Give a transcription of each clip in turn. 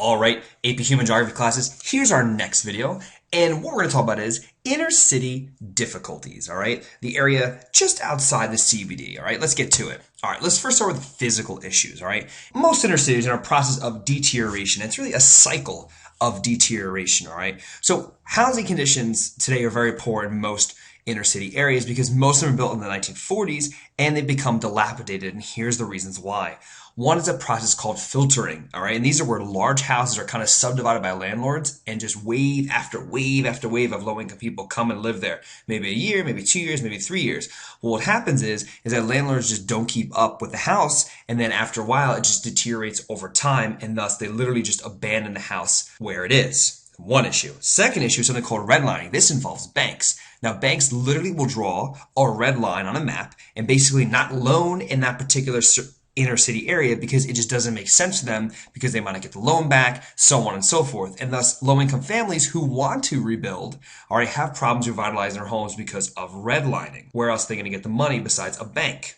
All right, AP Human Geography classes, here's our next video. And what we're going to talk about is inner city difficulties, all right? The area just outside the CBD, all right? Let's get to it. All right, let's first start with physical issues, all right? Most inner cities are in a process of deterioration. It's really a cycle of deterioration, all right? So housing conditions today are very poor in most inner city areas because most of them were built in the 1940s and they've become dilapidated, and here's the reasons why. One is a process called filtering, all right? And these are where large houses are kind of subdivided by landlords and just wave after wave after wave of low-income people come and live there. Maybe a year, maybe 2 years, maybe 3 years. Well, what happens is that landlords just don't keep up with the house, and then after a while, it just deteriorates over time, and thus they literally just abandon the house where it is. One issue. Second issue is something called redlining. This involves banks. Now, banks literally will draw a red line on a map and basically not loan in that particular inner city area because it just doesn't make sense to them because they might not get the loan back, so on and so forth. And thus, low-income families who want to rebuild already have problems revitalizing their homes because of redlining. Where else are they going to get the money besides a bank?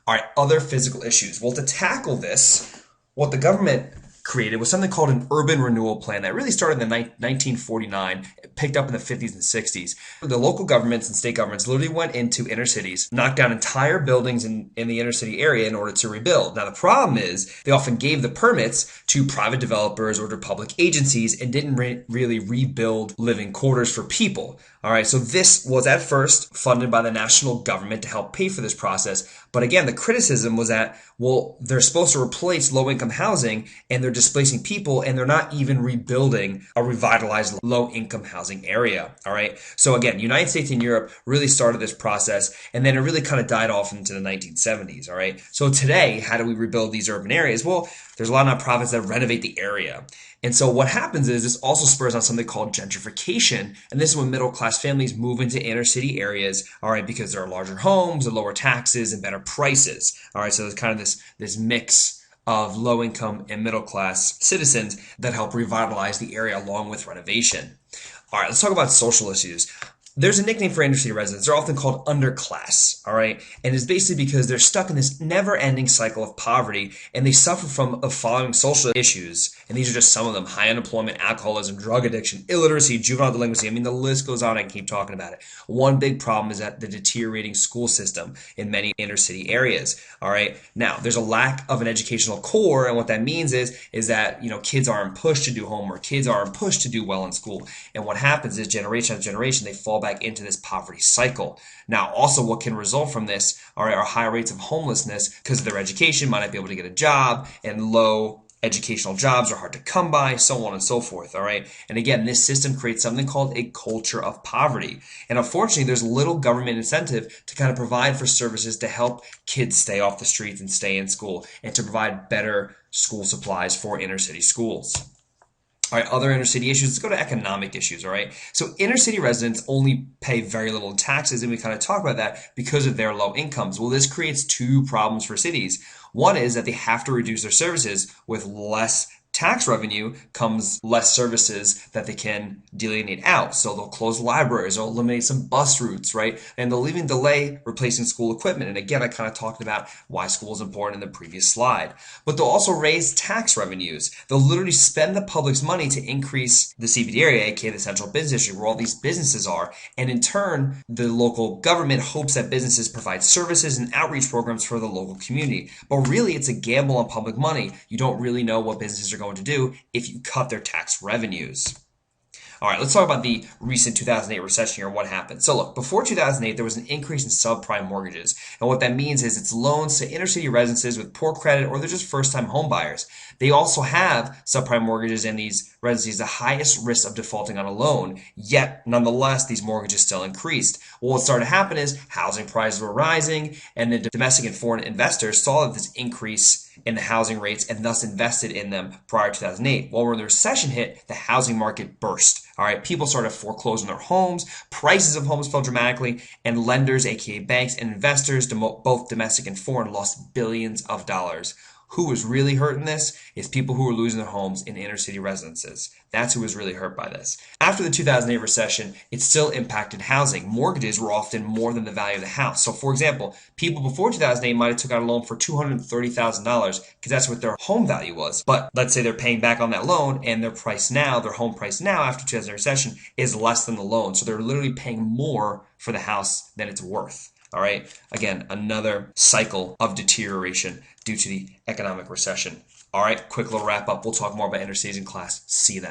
All right, other physical issues. Well, to tackle this, what the government created was something called an urban renewal plan that really started in 1949, picked up in the 50s and 60s. The local governments and state governments literally went into inner cities, knocked down entire buildings in the inner city area in order to rebuild. Now, the problem is they often gave the permits to private developers or to public agencies and didn't really rebuild living quarters for people. All right, so this was at first funded by the national government to help pay for this process. But again, the criticism was that, well, they're supposed to replace low-income housing and they're displacing people and they're not even rebuilding a revitalized low-income housing area. All right, so again, United States and Europe really started this process and then it really kind of died off into the 1970s. All right, so today, how do we rebuild these urban areas? Well, there's a lot of nonprofits that renovate the area. And so what happens is this also spurs on something called gentrification. And this is when middle class families move into inner city areas, all right, because there are larger homes and lower taxes and better prices. All right, so there's kind of this mix of low income and middle class citizens that help revitalize the area along with renovation. All right, let's talk about social issues. There's a nickname for inner city residents. They're often called underclass, all right? And it's basically because they're stuck in this never-ending cycle of poverty and they suffer from the following social issues. And these are just some of them: high unemployment, alcoholism, drug addiction, illiteracy, juvenile delinquency. I mean, the list goes on. I can keep talking about it. One big problem is that the deteriorating school system in many inner city areas, all right? Now, there's a lack of an educational core, and what that means is that, kids aren't pushed to do homework. Kids aren't pushed to do well in school. And what happens is generation after generation, they fall back into this poverty cycle. Now, also what can result from this are high rates of homelessness because of their education, might not be able to get a job, and low educational jobs are hard to come by, so on and so forth, all right? And again, this system creates something called a culture of poverty. And unfortunately, there's little government incentive to kind of provide for services to help kids stay off the streets and stay in school and to provide better school supplies for inner city schools. All right, other inner city issues. Let's go to economic issues, all right? So inner city residents only pay very little in taxes, and we kind of talk about that because of their low incomes. Well, this creates two problems for cities. One is that they have to reduce their services. With less tax revenue comes less services that they can delineate out. So they'll close libraries, they'll eliminate some bus routes, right? And they'll even delay replacing school equipment. And again, I kind of talked about why school is important in the previous slide. But they'll also raise tax revenues. They'll literally spend the public's money to increase the CBD area, aka the central business district, where all these businesses are. And in turn, the local government hopes that businesses provide services and outreach programs for the local community. But really, it's a gamble on public money. You don't really know what businesses are going to do if you cut their tax revenues. All right, let's talk about the recent 2008 recession here and what happened. So look, before 2008, there was an increase in subprime mortgages. And what that means is it's loans to inner city residences with poor credit or they're just first-time home buyers. They also have subprime mortgages in these residences, the highest risk of defaulting on a loan, yet nonetheless, these mortgages still increased. Well, what started to happen is housing prices were rising and the domestic and foreign investors saw that this increase in the housing rates and thus invested in them prior to 2008. Well, when the recession hit, the housing market burst. All right, people started foreclosing their homes, prices of homes fell dramatically, and lenders, aka banks and investors, both domestic and foreign, lost billions of dollars. who was really hurt in this is people who were losing their homes in inner city residences. That's who was really hurt by this. After the 2008 recession, it still impacted housing. Mortgages were often more than the value of the house. So for example, people before 2008 might have took out a loan for $230,000 because that's what their home value was. But let's say they're paying back on that loan and their price now, their home price now after 2008 recession is less than the loan. So they're literally paying more for the house than it's worth. All right. Again, another cycle of deterioration due to the economic recession. All right. Quick little wrap up. We'll talk more about inner cities in class. See you then.